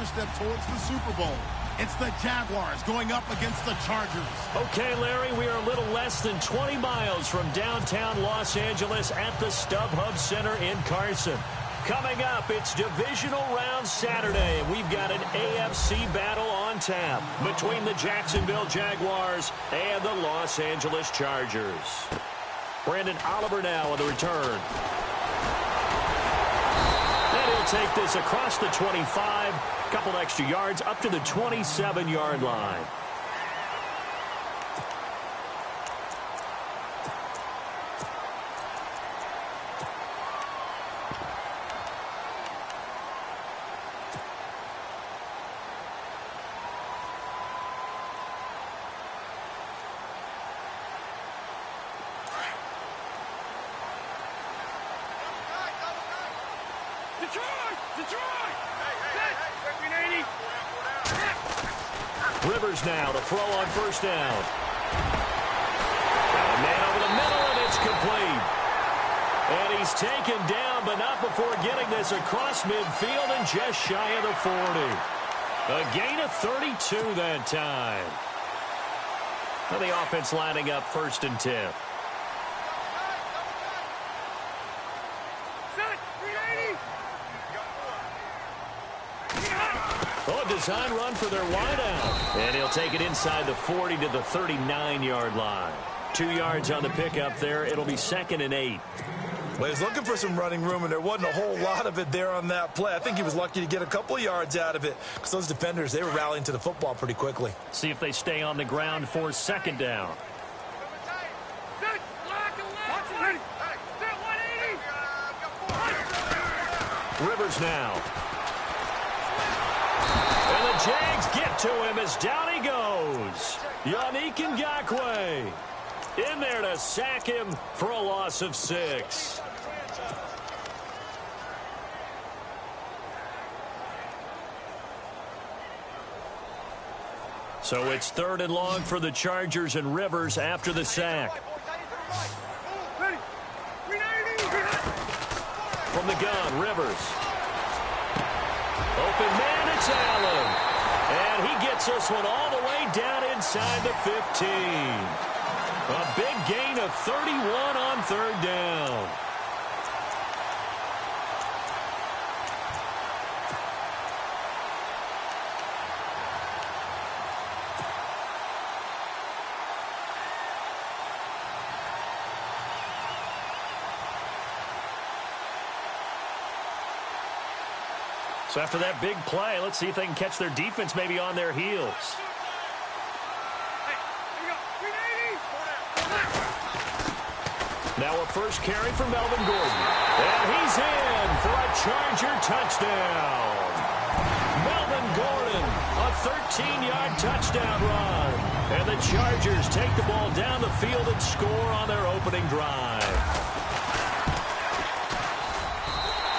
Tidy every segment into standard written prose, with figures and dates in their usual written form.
first step towards the Super Bowl. It's the Jaguars going up against the Chargers. Okay, Larry, we are a little less than 20 miles from downtown Los Angeles at the StubHub Center in Carson. Coming up, it's Divisional Round Saturday, and we've got an AFC battle on tap between the Jacksonville Jaguars and the Los Angeles Chargers. Brandon Oliver now on the return. And he'll take this across the 25, a couple extra yards up to the 27-yard line. Rivers now to throw on first down. Got a man over the middle, and it's complete. And he's taken down, but not before getting this across midfield and just shy of the 40. A gain of 32 that time. And the offense lining up 1st and 10. Oh, design run for their wideout. And he'll take it inside the 40 to the 39-yard line. 2 yards on the pickup there. It'll be 2nd and 8. Well, he's looking for some running room, and there wasn't a whole lot of it there on that play. I think he was lucky to get a couple of yards out of it because those defenders, they were rallying to the football pretty quickly. See if they stay on the ground for 2nd down. Rivers now. And the Jags get to him as down he goes. Yannick Ngakoue in there to sack him for a loss of 6. So it's 3rd and long for the Chargers, and Rivers after the sack. From the gun, Rivers. Open man, it's Allen. And he gets this one all the way down inside the 15. A big gain of 31 on 3rd down. So after that big play, let's see if they can catch their defense maybe on their heels. Now a first carry for Melvin Gordon. And he's in for a Charger touchdown. Melvin Gordon, a 13-yard touchdown run. And the Chargers take the ball down the field and score on their opening drive.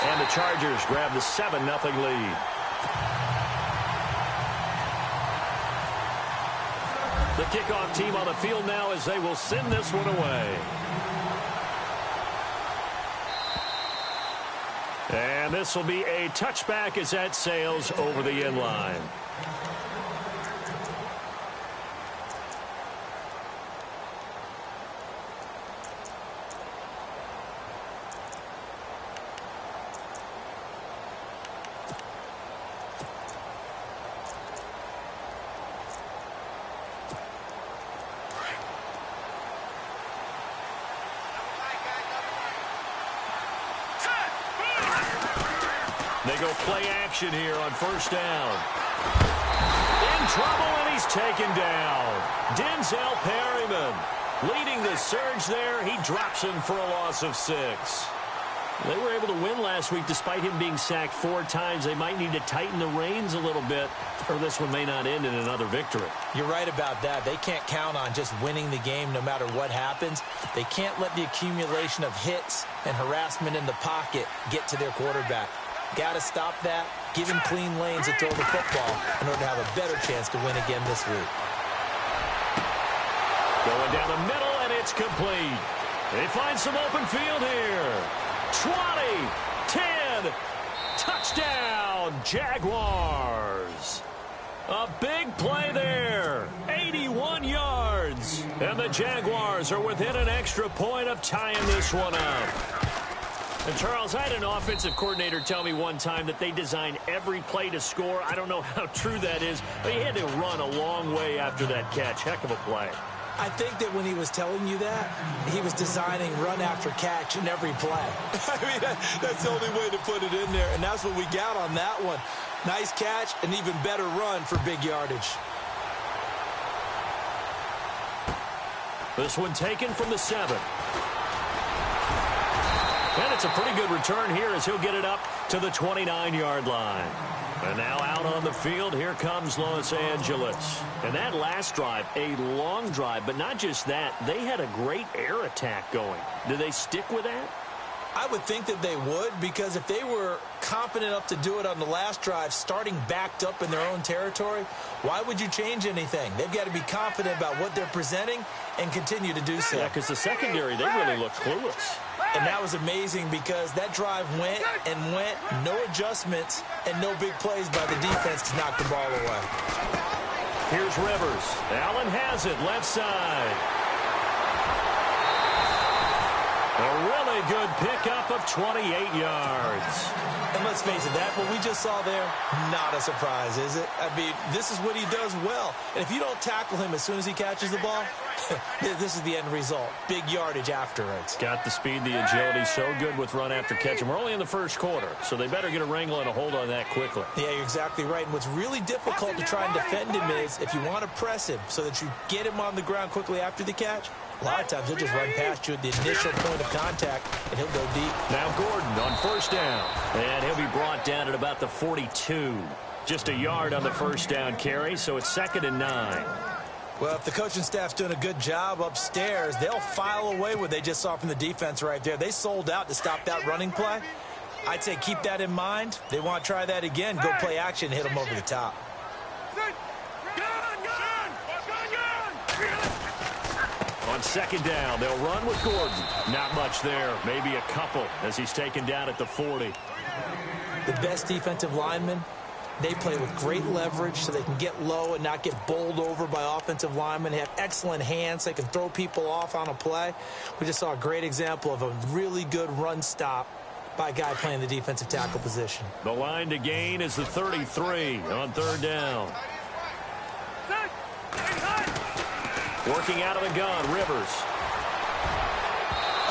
And the Chargers grab the 7-0 lead. The kickoff team on the field now as they will send this one away. And this will be a touchback as that sails over the end line. They go play action here on first down. In trouble, and he's taken down. Denzel Perryman leading the surge there. He drops him for a loss of 6. They were able to win last week despite him being sacked 4 times. They might need to tighten the reins a little bit, or this one may not end in another victory. You're right about that. They can't count on just winning the game no matter what happens. They can't let the accumulation of hits and harassment in the pocket get to their quarterback. Got to stop that, give him clean lanes to throw the football in order to have a better chance to win again this week. Going down the middle, and it's complete. They find some open field here. 20, 10, touchdown, Jaguars. A big play there. 81 yards. And the Jaguars are within an extra point of tying this one up. And, Charles, I had an offensive coordinator tell me one time that they design every play to score. I don't know how true that is, but he had to run a long way after that catch. Heck of a play. I think that when he was telling you that, he was designing run after catch in every play. I mean, that's the only way to put it in there, and that's what we got on that one. Nice catch, an even better run for big yardage. This one taken from the 7. And it's a pretty good return here as he'll get it up to the 29-yard line. And now out on the field, here comes Los Angeles. And that last drive, a long drive, but not just that, they had a great air attack going. Do they stick with that? I would think that they would, because if they were confident enough to do it on the last drive, starting backed up in their own territory, why would you change anything? They've got to be confident about what they're presenting and continue to do so. Yeah, because the secondary, they really looked clueless. And that was amazing because that drive went and went, no adjustments and no big plays by the defense to knock the ball away. Here's Rivers. Allen has it, left side. A really good pickup of 28 yards. And let's face it, that what we just saw there, not a surprise, is it? I mean, this is what he does well. And if you don't tackle him as soon as he catches the ball, this is the end result. Big yardage afterwards. Got the speed, the agility, so good with run after catch. And we're only in the first quarter, so they better get a wrangle and a hold on that quickly. Yeah, you're exactly right. And what's really difficult to try and defend him is if you want to press him so that you get him on the ground quickly after the catch, a lot of times he'll just run past you at the initial point of contact, and he'll go deep. Now Gordon on first down. And he'll be brought down at about the 42. Just a yard on the first down carry, so it's 2nd and 9. Well, if the coaching staff's doing a good job upstairs, they'll file away what they just saw from the defense right there. They sold out to stop that running play. I'd say keep that in mind. They want to try that again. Go play action, hit them over the top. On 2nd down, they'll run with Gordon. Not much there. Maybe a couple as he's taken down at the 40. The best defensive linemen, they play with great leverage so they can get low and not get bowled over by offensive linemen. They have excellent hands. They can throw people off on a play. We just saw a great example of a really good run stop by a guy playing the defensive tackle position. The line to gain is the 33 on 3rd down. Working out of the gun, Rivers.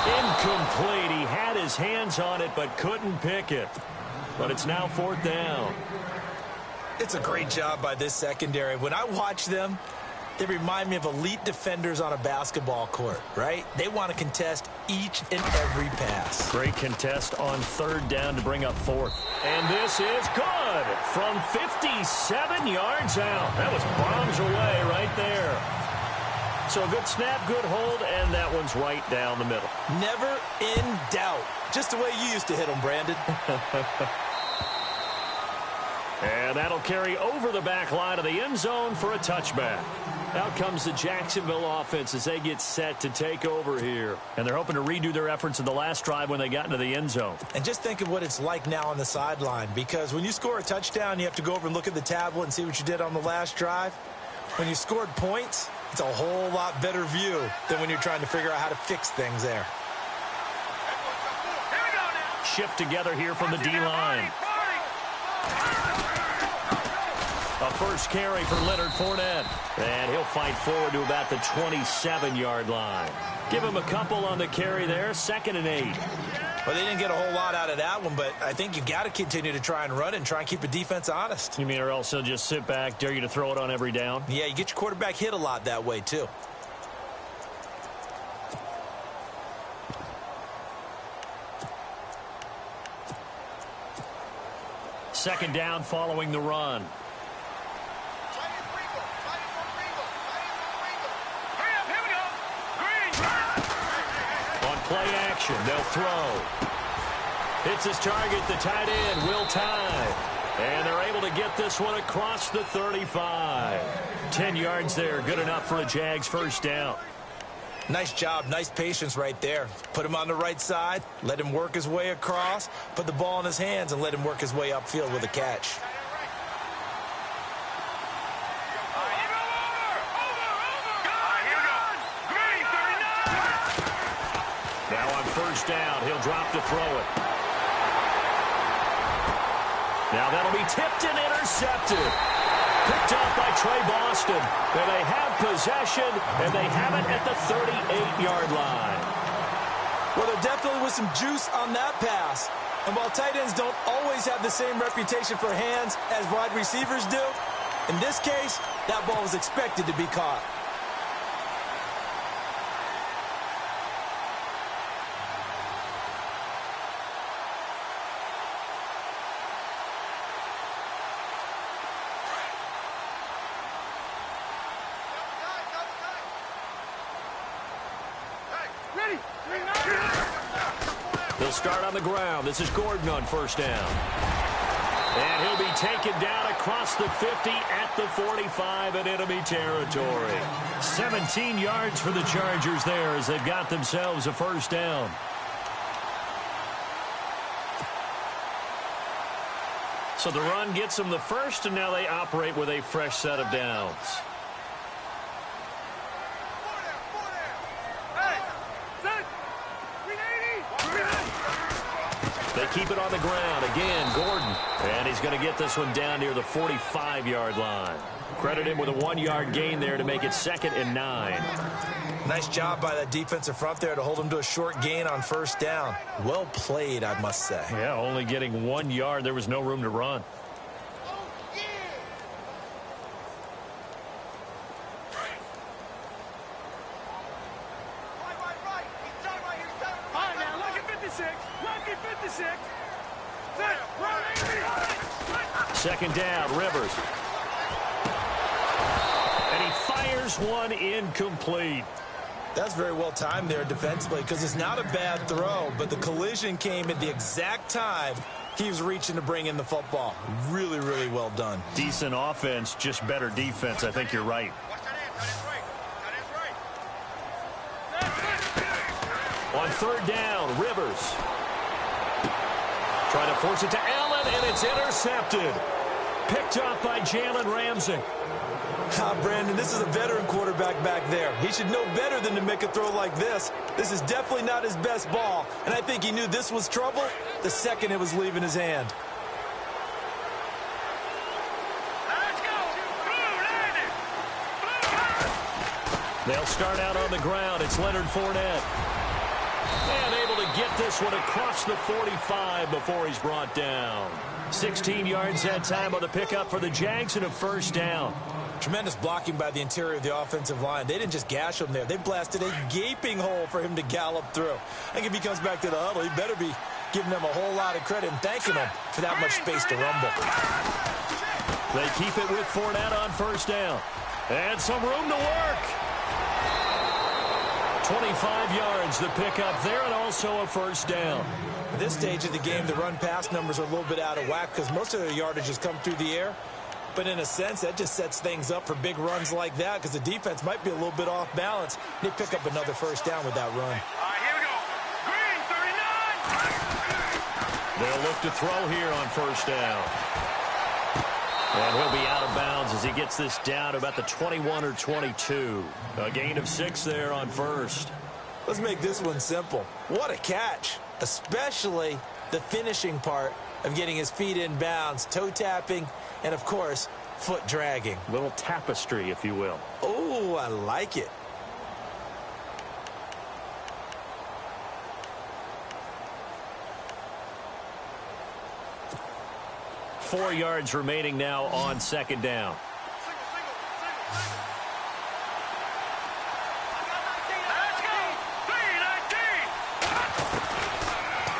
Incomplete. He had his hands on it but couldn't pick it. But it's now 4th down. It's a great job by this secondary. When I watch them, they remind me of elite defenders on a basketball court, right? They want to contest each and every pass. Great contest on 3rd down to bring up 4th. And this is good from 57 yards out. That was bombs away right there. So a good snap, good hold, and that one's right down the middle. Never in doubt. Just the way you used to hit them, Brandon. And that'll carry over the back line of the end zone for a touchback. Out comes the Jacksonville offense as they get set to take over here. And they're hoping to redo their efforts in the last drive when they got into the end zone. And just think of what it's like now on the sideline, because when you score a touchdown, you have to go over and look at the tablet and see what you did on the last drive. When you scored points, it's a whole lot better view than when you're trying to figure out how to fix things there. Shift together here from the D-line. A first carry for Leonard Fournette. And he'll fight forward to about the 27-yard line. Give him a couple on the carry there. 2nd and 8. Well, they didn't get a whole lot out of that one, but I think you've got to continue to try and run it and try and keep the defense honest. You mean or else they'll just sit back, dare you to throw it on every down? Yeah, you get your quarterback hit a lot that way, too. Second down following the run. On play action, they'll throw. Hits his target, the tight end, Will Tye. And they're able to get this one across the 35. 10 yards there, good enough for a Jags first down. Nice job, nice patience right there. Put him on the right side, let him work his way across, put the ball in his hands, and let him work his way upfield with a catch. first down. He'll drop to throw it. Now that'll be tipped and intercepted. Picked up by Trey Boston. And they have possession, and they have it at the 38-yard line. Well, there definitely was some juice on that pass. And while tight ends don't always have the same reputation for hands as wide receivers do, in this case, that ball was expected to be caught. They'll start on the ground. This is Gordon on first down. And he'll be taken down across the 50 at the 45 in enemy territory. 17 yards for the Chargers there as they've got themselves a first down. So the run gets them the first, and now they operate with a fresh set of downs. They keep it on the ground. Again, Gordon. And he's going to get this one down near the 45-yard line. Credit him with a 1-yard gain there to make it 2nd and 9. Nice job by that defensive front there to hold him to a short gain on first down. Well played, I must say. Yeah, only getting 1 yard. There was no room to run. Second down, Rivers. And he fires one incomplete. That's very well timed there defensively because it's not a bad throw, but the collision came at the exact time he was reaching to bring in the football. Really, really well done. Decent offense, just better defense. I think you're right. On third down, Rivers. Trying to force it to Allen, and it's intercepted. Picked up by Jalen Ramsey. Brandon, this is a veteran quarterback back there. He should know better than to make a throw like this. This is definitely not his best ball, and I think he knew this was trouble the second it was leaving his hand. They'll start out on the ground. It's Leonard Fournette. And able to get this one across the 45 before he's brought down. 16 yards that time on the pickup for the Jags and a first down. Tremendous blocking by the interior of the offensive line. They didn't just gash him there. They blasted a gaping hole for him to gallop through. I think if he comes back to the huddle, he better be giving them a whole lot of credit and thanking them for that much space to rumble. They keep it with Fournette on first down. And some room to work. 25 yards the pickup there, and also a first down. At this stage of the game, the run-pass numbers are a little bit out of whack because most of their yardage has come through the air. But in a sense, that just sets things up for big runs like that because the defense might be a little bit off balance. They pick up another first down with that run. All right, here we go. Green, 39. They'll look to throw here on first down. And he'll be out of bounds as he gets this down to about the 21 or 22. A gain of 6 there on first. Let's make this one simple. What a catch, especially the finishing part of getting his feet in bounds, toe tapping, and, of course, foot dragging. Little tapestry, if you will. Oh, I like it. Four yards remaining now on second down.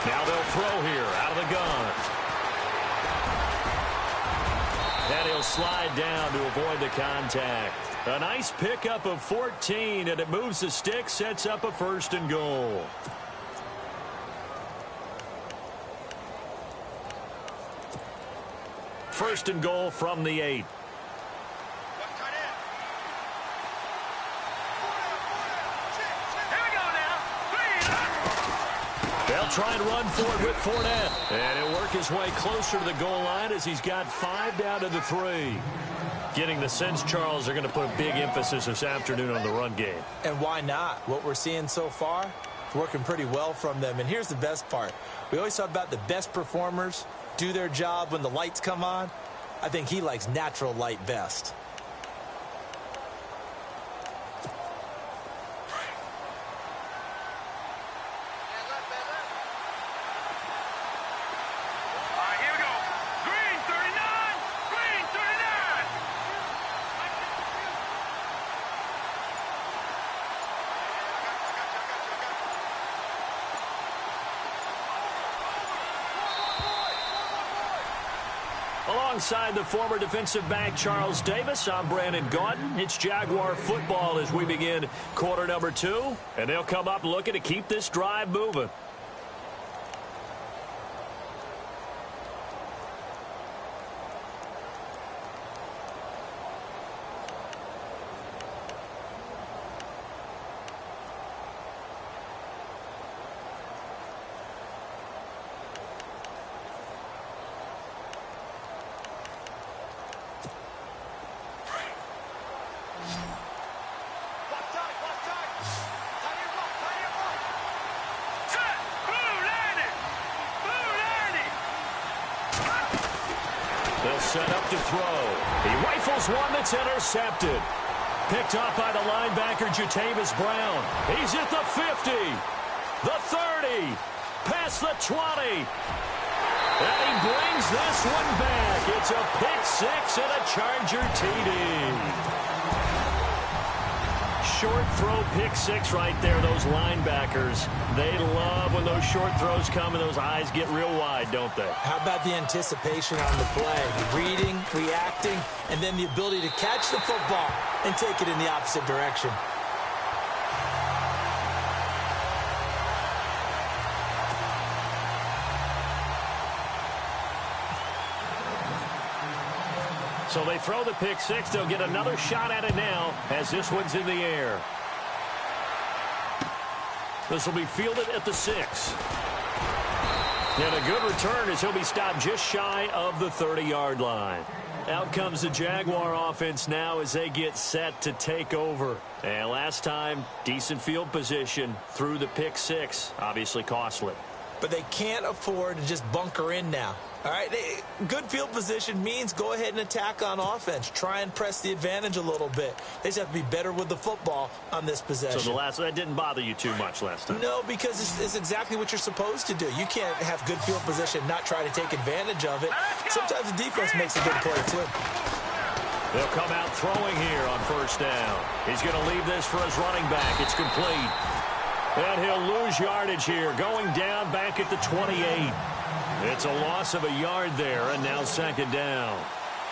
Now they'll throw here out of the gun. And he'll slide down to avoid the contact. A nice pickup of 14, and it moves the stick, sets up a first and goal. First and goal from the 8. They'll try and run for it with Fournette. And he'll work his way closer to the goal line as he's got 5 down to the 3. Getting the sense, Charles, they're going to put a big emphasis this afternoon on the run game. And why not? What we're seeing so far, It's working pretty well from them. And here's the best part. We always talk about the best performers do their job when the lights come on. I think he likes natural light best. Alongside the former defensive back Charles Davis, I'm Brandon Gaudin. It's Jaguar football as we begin quarter number 2. And they'll come up looking to keep this drive moving. They'll set up to throw. He rifles one that's intercepted. Picked up by the linebacker, Jatavis Brown. He's at the 50, the 30, past the 20. And he brings this one back. It's a pick six and a Charger TD. Short throw pick six right there. Those linebackers, they love when those short throws come and those eyes get real wide, don't they? How about the anticipation on the play? Reading, reacting, and then the ability to catch the football and take it in the opposite direction. So they throw the pick six. They'll get another shot at it now as this one's in the air. This will be fielded at the 6. And a good return as he'll be stopped just shy of the 30-yard line. Out comes the Jaguar offense now as they get set to take over. And last time, decent field position through the pick six. Obviously costly. But they can't afford to just bunker in now. All right, good field position means go ahead and attack on offense. Try and press the advantage a little bit. They just have to be better with the football on this possession. So that didn't bother you too much last time? No, because it's exactly what you're supposed to do. You can't have good field position, not try to take advantage of it. Sometimes the defense makes a good play, too. They'll come out throwing here on first down. He's going to leave this for his running back. It's complete. And he'll lose yardage here, going down back at the 28. It's a loss of a yard there, and now second down.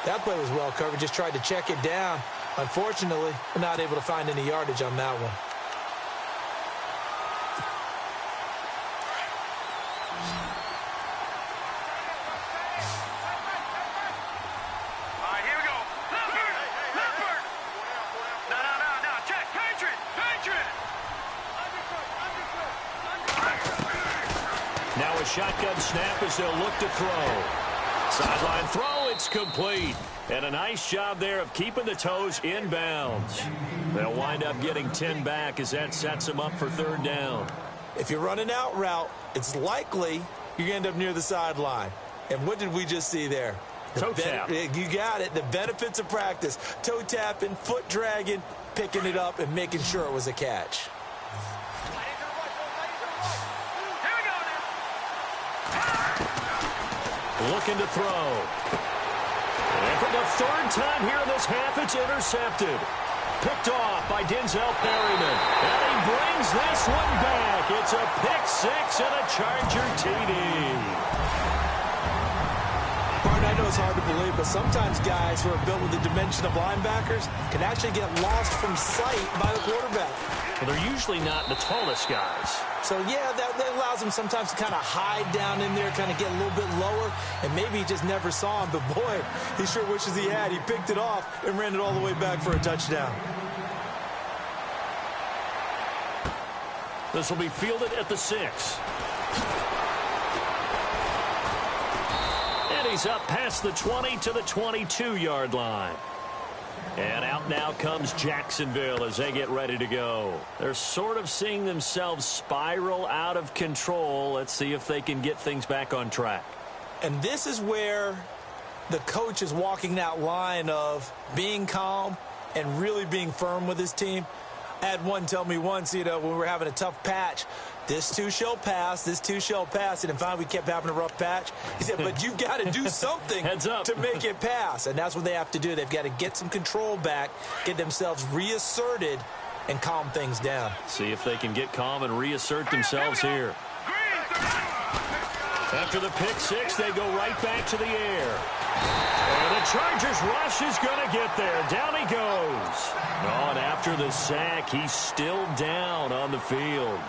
That play was well covered. Just tried to check it down. Unfortunately, we're not able to find any yardage on that one. All right, here we go. Leopard! No, check. Patriot! Now a shotgun snap as they'll look to throw. Sideline throw, it's complete. And a nice job there of keeping the toes inbounds. They'll wind up getting 10 back as that sets them up for third down. If you're running out route, it's likely you're going to end up near the sideline. And what did we just see there? Toe tap. You got it. The benefits of practice. Toe tapping, foot dragging, picking it up, and making sure it was a catch. Looking to throw. And for the third time here in this half, it's intercepted. Picked off by Denzel Perryman. And he brings this one back. It's a pick six and a Charger TD. Martin, I know it's hard to believe, but sometimes guys who are built with the dimension of linebackers can actually get lost from sight by the quarterback. Well, they're usually not the tallest guys. So, yeah, that allows them sometimes to kind of hide down in there, kind of get a little bit lower, and maybe he just never saw him. But, boy, he sure wishes he had. He picked it off and ran it all the way back for a touchdown. This will be fielded at the 6. And he's up past the 20 to the 22-yard line. And out now comes Jacksonville as they get ready to go. They're sort of seeing themselves spiral out of control. Let's see if they can get things back on track. And this is where the coach is walking that line of being calm and really being firm with his team. I had one tell me once, when we were having a tough patch, this too shall pass, this too shall pass. And finally we kept having a rough patch. He said, but you've got to do something to make it pass. And that's what they have to do. They've got to get some control back, get themselves reasserted, and calm things down. See if they can get calm and reassert themselves here. After the pick six, they go right back to the air. And the Chargers rush is going to get there. Down he goes. Oh, and after the sack, he's still down on the field.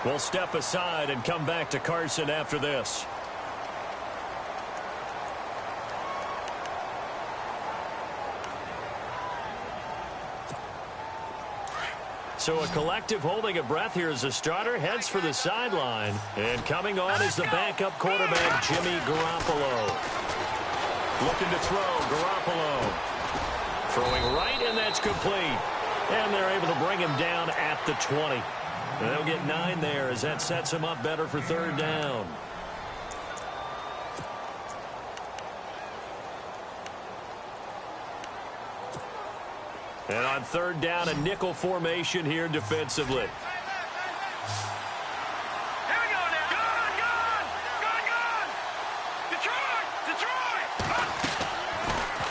We'll step aside and come back to Carson after this. So a collective holding a breath here as the starter heads for the sideline. And coming on is the backup quarterback, Jimmy Garoppolo. Looking to throw, Garoppolo. Throwing right, and that's complete. And they're able to bring him down at the 20. And they'll get 9 there as that sets him up better for third down. And on third down, a nickel formation here defensively.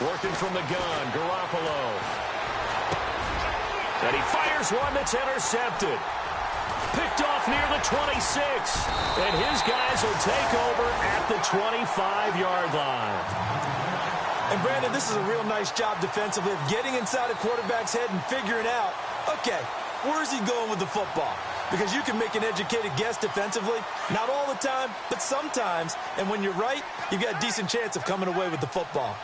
Working from the gun, Garoppolo. And he fires one that's intercepted. Picked off near the 26. And his guys will take over at the 25-yard line. And, Brandon, this is a real nice job defensively of getting inside a quarterback's head and figuring out, okay, where's he going with the football? Because you can make an educated guess defensively, not all the time, but sometimes. And when you're right, you've got a decent chance of coming away with the football.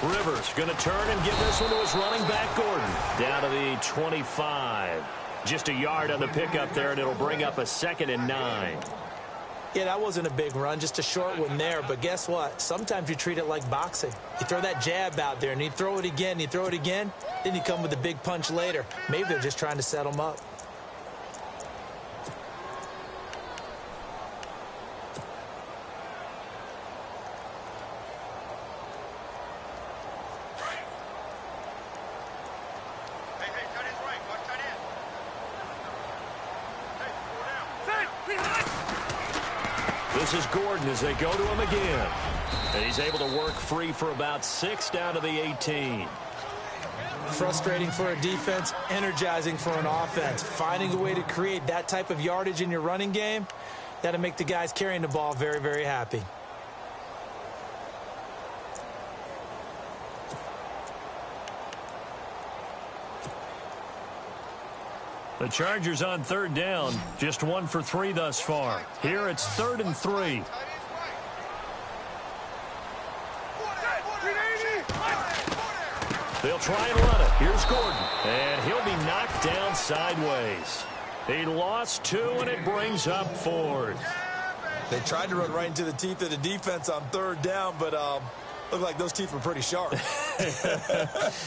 Rivers going to turn and give this one to his running back, Gordon. Down to the 25. Just a yard on the pickup there, and it'll bring up a 2nd and 9. Yeah, that wasn't a big run, just a short one there. But guess what? Sometimes you treat it like boxing. You throw that jab out there, and you throw it again, then you come with a big punch later. Maybe they're just trying to set him up. This is Gordon as they go to him again. And he's able to work free for about 6 down to the 18. Frustrating for a defense, energizing for an offense. Finding a way to create that type of yardage in your running game, that'll make the guys carrying the ball very, very happy. The Chargers on third down, just 1 for 3 thus far. Here it's 3rd and 3. They'll try and run it. Here's Gordon, and he'll be knocked down sideways. He lost 2, and it brings up 4th. They tried to run right into the teeth of the defense on third down, but looked like those teeth were pretty sharp.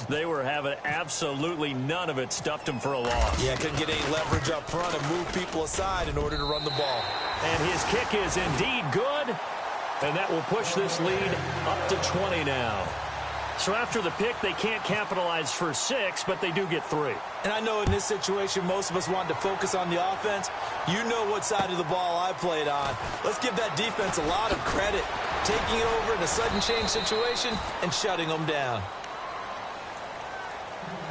They were having absolutely none of it. Stuffed him for a loss. Yeah, couldn't get any leverage up front and move people aside in order to run the ball. And his kick is indeed good. And that will push this lead up to 20 now. So after the pick, they can't capitalize for 6, but they do get 3. And I know in this situation, most of us wanted to focus on the offense. You know what side of the ball I played on. Let's give that defense a lot of credit. Taking it over in a sudden change situation and shutting them down.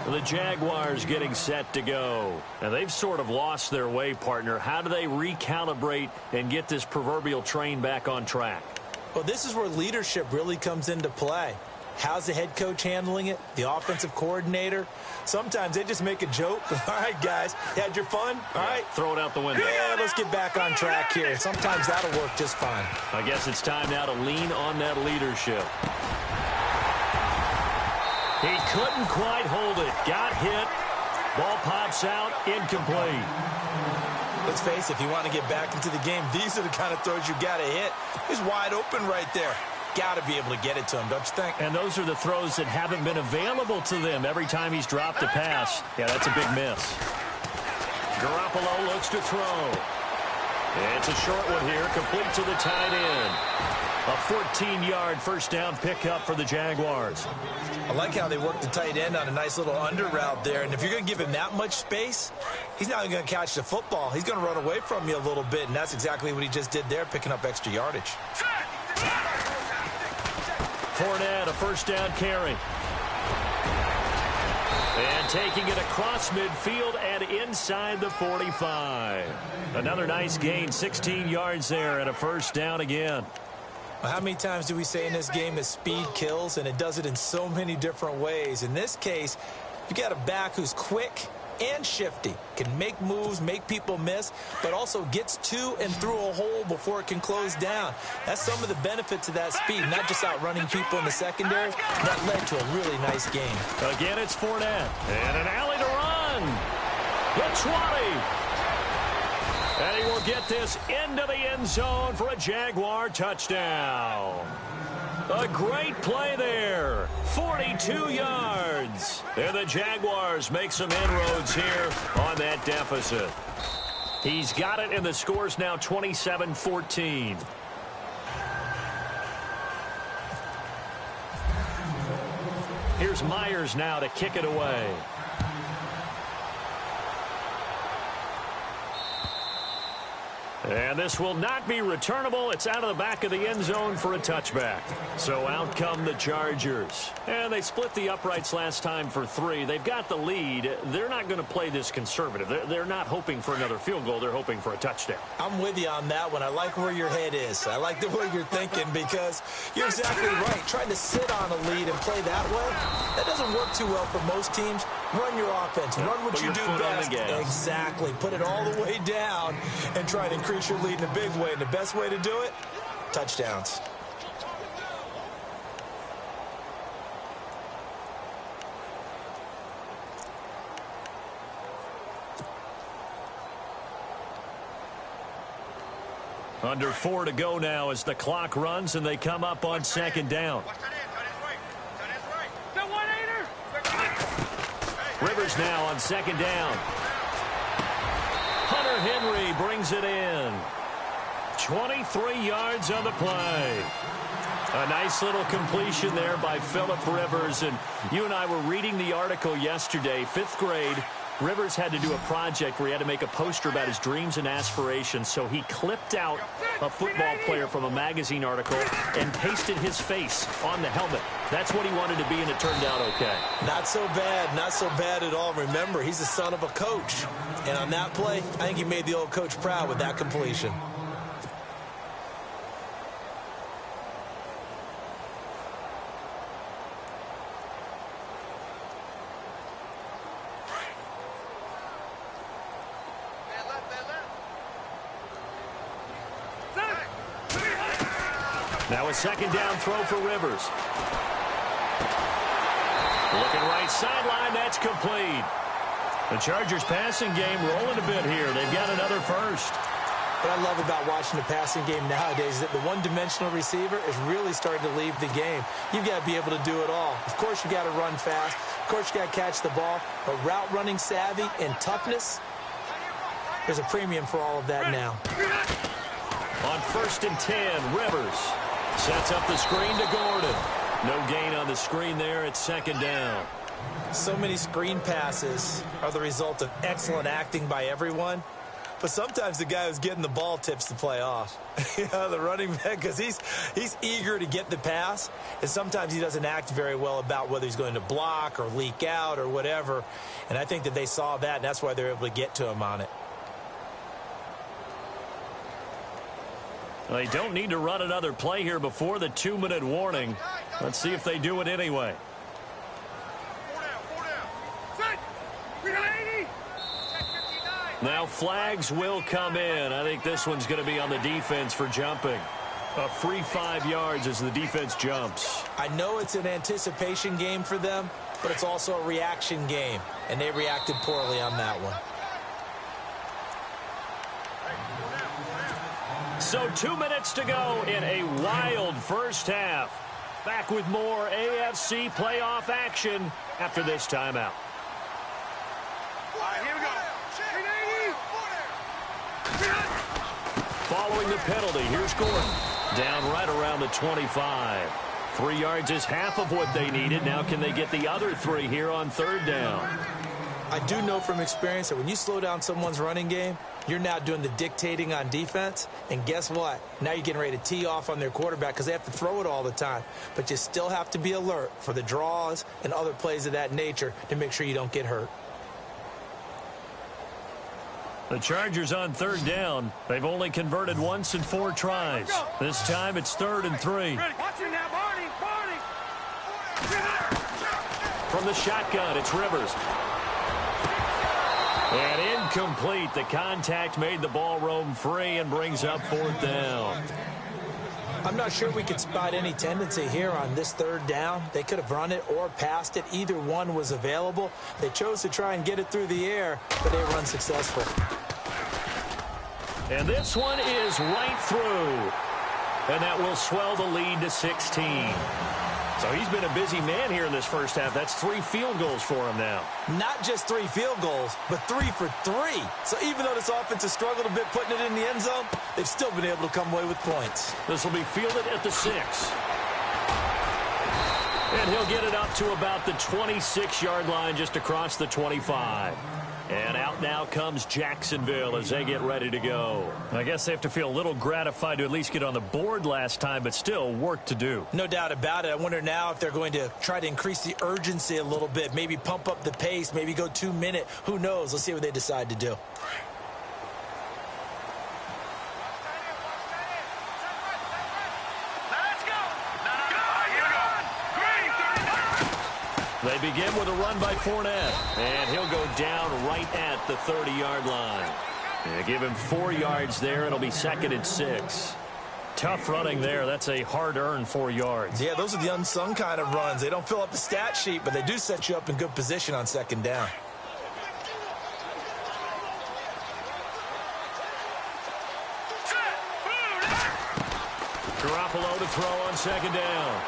The Jaguars getting set to go. And they've sort of lost their way, partner. How do they recalibrate and get this proverbial train back on track? Well, this is where leadership really comes into play. How's the head coach handling it? The offensive coordinator? Sometimes they just make a joke. All right, guys, you had your fun? All right. Throw it out the window. Yeah, let's get back on track here. Sometimes that'll work just fine. I guess it's time now to lean on that leadership. He couldn't quite hold it. Got hit. Ball pops out. Incomplete. Let's face it, if you want to get back into the game, these are the kind of throws you got to hit. He's wide open right there. Got to be able to get it to him, don't you think? And those are the throws that haven't been available to them every time he's dropped a pass. Yeah, that's a big miss. Garoppolo looks to throw. It's a short one here, complete to the tight end. A 14-yard first down pickup for the Jaguars. I like how they work the tight end on a nice little under route there. And if you're going to give him that much space, he's not going to catch the football. He's going to run away from you a little bit, and that's exactly what he just did there, picking up extra yardage. Fournette, a first down carry. And taking it across midfield and inside the 45. Another nice gain, 16 yards there and a first down again. How many times do we say in this game that speed kills, and it does it in so many different ways? In this case, you got a back who's quick and shifty, can make moves, make people miss, but also gets to and through a hole before it can close down. That's some of the benefits of that speed, not just outrunning people in the secondary. That led to a really nice game. Again, it's Fournette. And an alley to run. The 20. And he will get this into the end zone for a Jaguar touchdown. A great play there. 42 yards. And the Jaguars make some inroads here on that deficit. He's got it, and the score's now 27-14. Here's Myers now to kick it away. And this will not be returnable. It's out of the back of the end zone for a touchback. So out come the Chargers. And they split the uprights last time for 3. They've got the lead. They're not going to play this conservative. They're not hoping for another field goal. They're hoping for a touchdown. I'm with you on that one. I like where your head is. I like the way you're thinking, because you're exactly right. Trying to sit on a lead and play that way, that doesn't work too well for most teams. Run your offense. Run what you do best. Exactly. Put it all the way down and try to increase your lead in a big way. And the best way to do it, touchdowns. Under 4 to go now as the clock runs and they come up on second down. Rivers now on second down. Hunter Henry brings it in. 23 yards on the play. A nice little completion there by Phillip Rivers. And you and I were reading the article yesterday, 5th grade. Rivers had to do a project where he had to make a poster about his dreams and aspirations. So he clipped out a football player from a magazine article and pasted his face on the helmet. That's what he wanted to be, and it turned out okay. Not so bad. Not so bad at all. Remember, he's the son of a coach. And on that play, I think he made the old coach proud with that completion. Now a second down throw for Rivers. Looking right sideline, that's complete. The Chargers passing game rolling a bit here. They've got another first. What I love about watching the passing game nowadays is that the one-dimensional receiver is really starting to leave the game. You've got to be able to do it all. Of course, you got to run fast. Of course, you got to catch the ball. But route running savvy and toughness, there's a premium for all of that now. On 1st and 10, Rivers sets up the screen to Gordon. No gain on the screen there. It's second down. So many screen passes are the result of excellent acting by everyone. But sometimes the guy who's getting the ball tips the play off. The running back, because he's eager to get the pass. And sometimes he doesn't act very well about whether he's going to block or leak out or whatever. And I think that they saw that, and that's why they're able to get to him on it. They don't need to run another play here before the 2-minute warning. Let's see if they do it anyway. Now flags will come in. I think this one's going to be on the defense for jumping. A free 5 yards as the defense jumps. I know it's an anticipation game for them, but it's also a reaction game, and they reacted poorly on that one. So 2 minutes to go in a wild first half. Back with more AFC playoff action after this timeout. All right, here we go. Following the penalty, here's Gordon. Down right around the 25. 3 yards is half of what they needed. Now can they get the other 3 here on third down? I do know from experience that when you slow down someone's running game, you're now doing the dictating on defense. And guess what? Now you're getting ready to tee off on their quarterback because they have to throw it all the time. But you still have to be alert for the draws and other plays of that nature to make sure you don't get hurt. The Chargers on third down. They've only converted once in 4 tries. This time it's 3rd and 3. Watch it now, Barney. From the shotgun, it's Rivers. And incomplete. The contact made the ball roam free and brings up 4th down. I'm not sure we could spot any tendency here on this 3rd down. They could have run it or passed it. Either one was available. They chose to try and get it through the air, but they were unsuccessful. And this one is right through. And that will swell the lead to 16. So he's been a busy man here in this first half. That's 3 field goals for him now. Not just 3 field goals, but 3 for 3. So even though this offense has struggled a bit putting it in the end zone, they've still been able to come away with points. This will be fielded at the 6. And he'll get it up to about the 26-yard line just across the 25. And out now comes Jacksonville as they get ready to go. I guess they have to feel a little gratified to at least get on the board last time, but still work to do. No doubt about it. I wonder now if they're going to try to increase the urgency a little bit, maybe pump up the pace, maybe go 2-minute. Who knows? Let's see what they decide to do. They begin with a run by Fournette, and he'll go down right at the 30-yard line. And give him 4 yards there. It'll be 2nd and 6. Tough running there. That's a hard-earned 4 yards. Yeah, those are the unsung kind of runs. They don't fill up the stat sheet, but they do set you up in good position on 2nd down. Garoppolo to throw on 2nd down.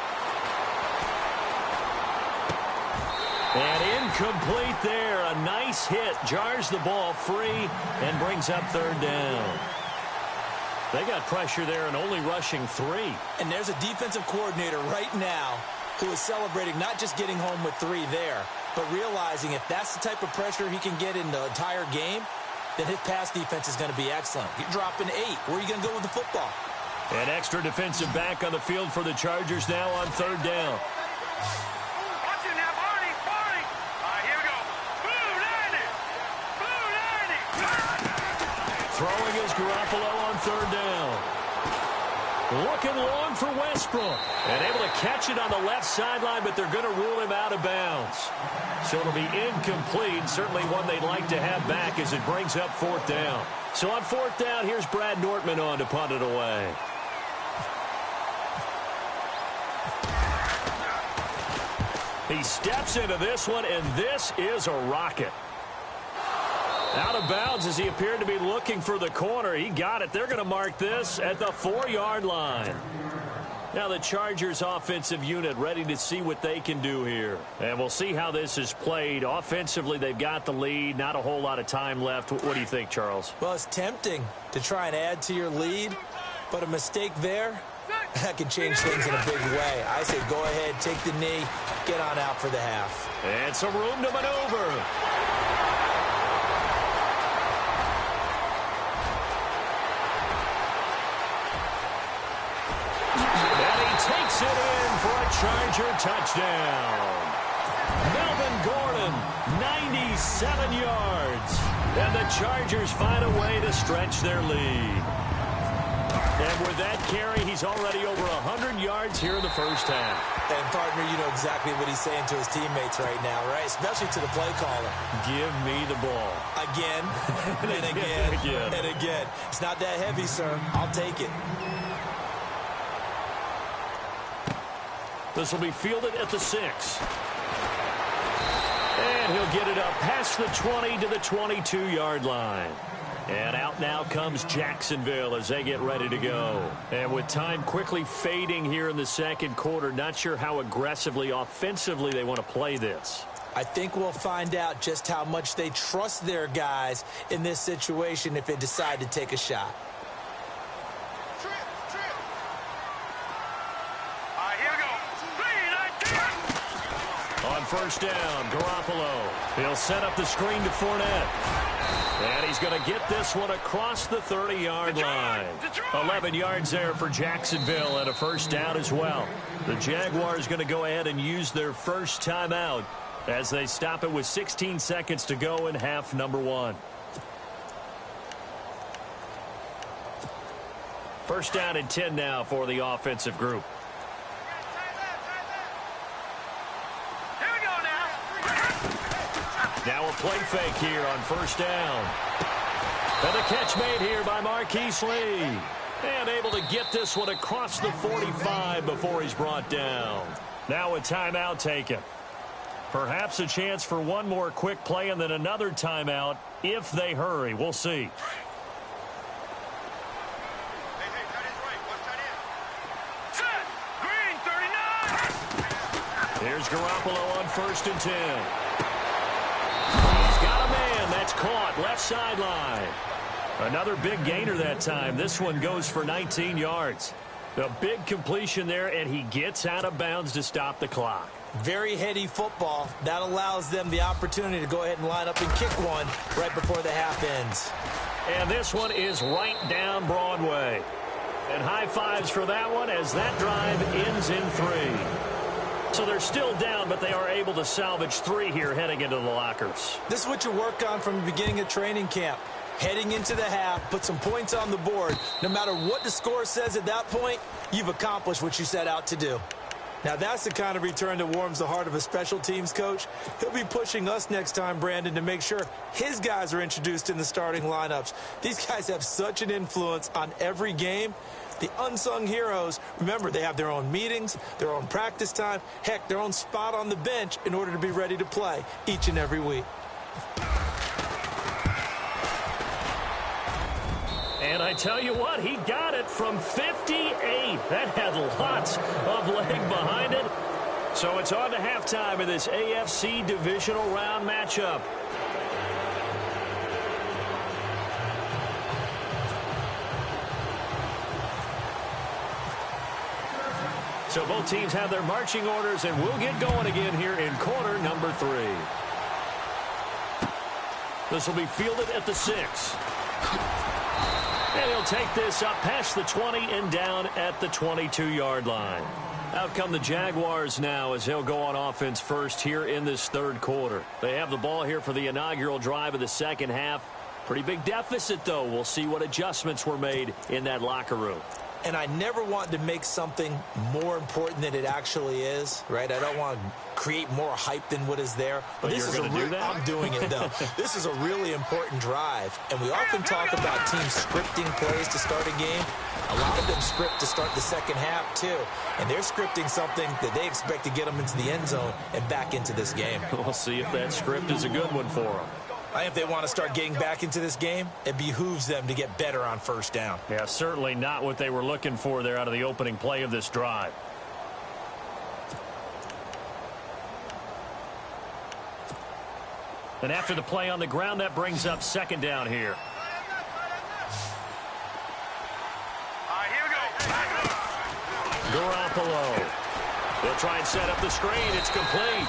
And incomplete there. A nice hit. Jars the ball free and brings up 3rd down. They got pressure there and only rushing 3. And there's a defensive coordinator right now who is celebrating not just getting home with 3 there, but realizing if that's the type of pressure he can get in the entire game, then his pass defense is going to be excellent. You're dropping 8. Where are you going to go with the football? An extra defensive back on the field for the Chargers now on 3rd down. Throwing is Garoppolo on 3rd down. Looking long for Westbrook. And able to catch it on the left sideline, but they're going to rule him out of bounds. So it'll be incomplete. Certainly one they'd like to have back as it brings up 4th down. So on 4th down, here's Brad Nortman on to punt it away. He steps into this one, and this is a rocket. Out of bounds as he appeared to be looking for the corner. He got it. They're going to mark this at the 4-yard line. Now the Chargers offensive unit ready to see what they can do here. And we'll see how this is played. Offensively, they've got the lead. Not a whole lot of time left. What do you think, Charles? Well, it's tempting to try and add to your lead, but a mistake there, that can change things in a big way. I say go ahead, take the knee, get on out for the half. And some room to maneuver. Takes it in for a Charger touchdown. Melvin Gordon, 97 yards. And the Chargers find a way to stretch their lead. And with that carry, he's already over 100 yards here in the first half. And, partner, you know exactly what he's saying to his teammates right now, right? Especially to the play caller. Give me the ball. Again, and again, and again. It's not that heavy, sir. I'll take it. This will be fielded at the 6. And he'll get it up past the 20 to the 22-yard line. And out now comes Jacksonville as they get ready to go. And with time quickly fading here in the second quarter, not sure how aggressively, offensively they want to play this. I think we'll find out just how much they trust their guys in this situation if they decide to take a shot. On first down, Garoppolo. He'll set up the screen to Fournette. And he's going to get this one across the 30-yard line. 11 yards there for Jacksonville and a first down as well. The Jaguars going to go ahead and use their first timeout as they stop it with 16 seconds to go in half number 1. First down and 10 now for the offensive group. Now a play fake here on first down. And the catch made here by Marquise Lee. And able to get this one across the 45 before he's brought down. Now a timeout taken. Perhaps a chance for one more quick play and then another timeout if they hurry. We'll see. Here's Garoppolo on first and 10. He's got a man. That's caught. Left sideline. Another big gainer that time. This one goes for 19 yards. A big completion there, and he gets out of bounds to stop the clock. Very heady football. That allows them the opportunity to go ahead and line up and kick one right before the half ends. And this one is right down Broadway. And high fives for that one as that drive ends in 3. So they're still down, but they are able to salvage 3 here heading into the lockers. This is what you work on from the beginning of training camp. Heading into the half, put some points on the board. No matter what the score says at that point, you've accomplished what you set out to do. Now, that's the kind of return that warms the heart of a special teams coach. He'll be pushing us next time, Brandon, to make sure his guys are introduced in the starting lineups. These guys have such an influence on every game. The unsung heroes, remember, they have their own meetings, their own practice time, heck, their own spot on the bench in order to be ready to play each and every week. And I tell you what, he got it from 58. That had lots of leg behind it. So it's on to halftime of this AFC divisional round matchup. So both teams have their marching orders, and we'll get going again here in quarter number 3. This will be fielded at the 6. And he'll take this up past the 20 and down at the 22-yard line. Out come the Jaguars now as they'll go on offense first here in this third quarter. They have the ball here for the inaugural drive of the second half. Pretty big deficit, though. We'll see what adjustments were made in that locker room. And I never want to make something more important than it actually is, right? I don't want to create more hype than what is there. But this is I'm doing it, though. This is a really important drive. And we often talk about teams scripting plays to start a game. A lot of them script to start the second half, too. And they're scripting something that they expect to get them into the end zone and back into this game. We'll see if that script is a good one for them. If they want to start getting back into this game, it behooves them to get better on first down. Yeah, certainly not what they were looking for there out of the opening play of this drive. And after the play on the ground, that brings up second down here. Here we go. Garoppolo. They'll try and set up the screen. It's complete.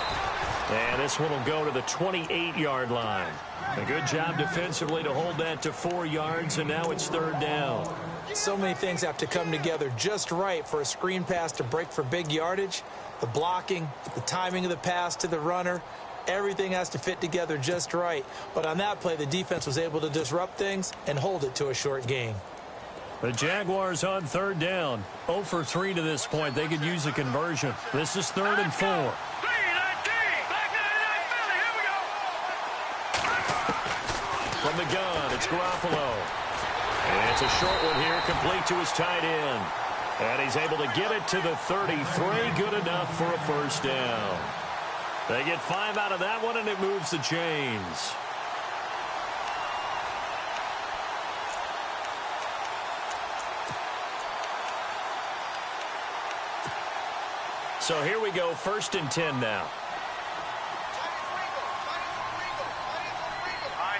And this one will go to the 28-yard line. A good job defensively to hold that to 4 yards, and now it's third down. So many things have to come together just right for a screen pass to break for big yardage. The blocking, the timing of the pass to the runner, everything has to fit together just right. But on that play, the defense was able to disrupt things and hold it to a short gain. The Jaguars on third down. 0 for 3 to this point. They could use a conversion. This is 3rd and 4. From the gun, it's Garoppolo. And it's a short one here, complete to his tight end. And he's able to get it to the 33. Good enough for a first down. They get 5 out of that one, and it moves the chains. So here we go, 1st and 10 now.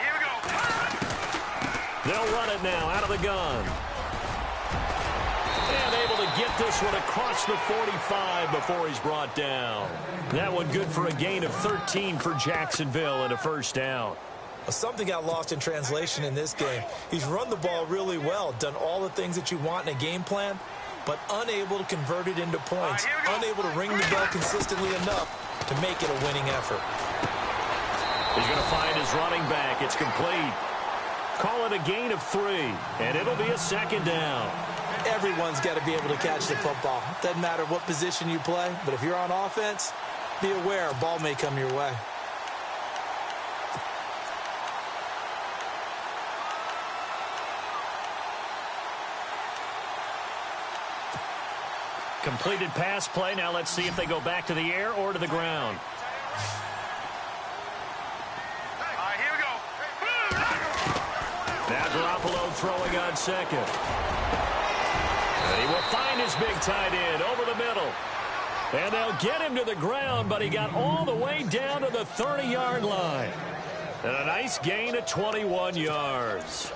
Here we go. They'll run it now out of the gun. And able to get this one across the 45 before he's brought down. That one good for a gain of 13 for Jacksonville and a 1st down. Something got lost in translation in this game. He's run the ball really well, done all the things that you want in a game plan, but unable to convert it into points, unable to ring the bell consistently enough to make it a winning effort. He's going to find his running back. It's complete. Call it a gain of 3, and it'll be a 2nd down. Everyone's got to be able to catch the football. Doesn't matter what position you play, but if you're on offense, be aware a ball may come your way. Completed pass play. Now let's see if they go back to the air or to the ground. Here we go. Now Garoppolo throwing on 2nd. And he will find his big tight end over the middle. And they'll get him to the ground, but he got all the way down to the 30-yard line. And a nice gain of 21 yards.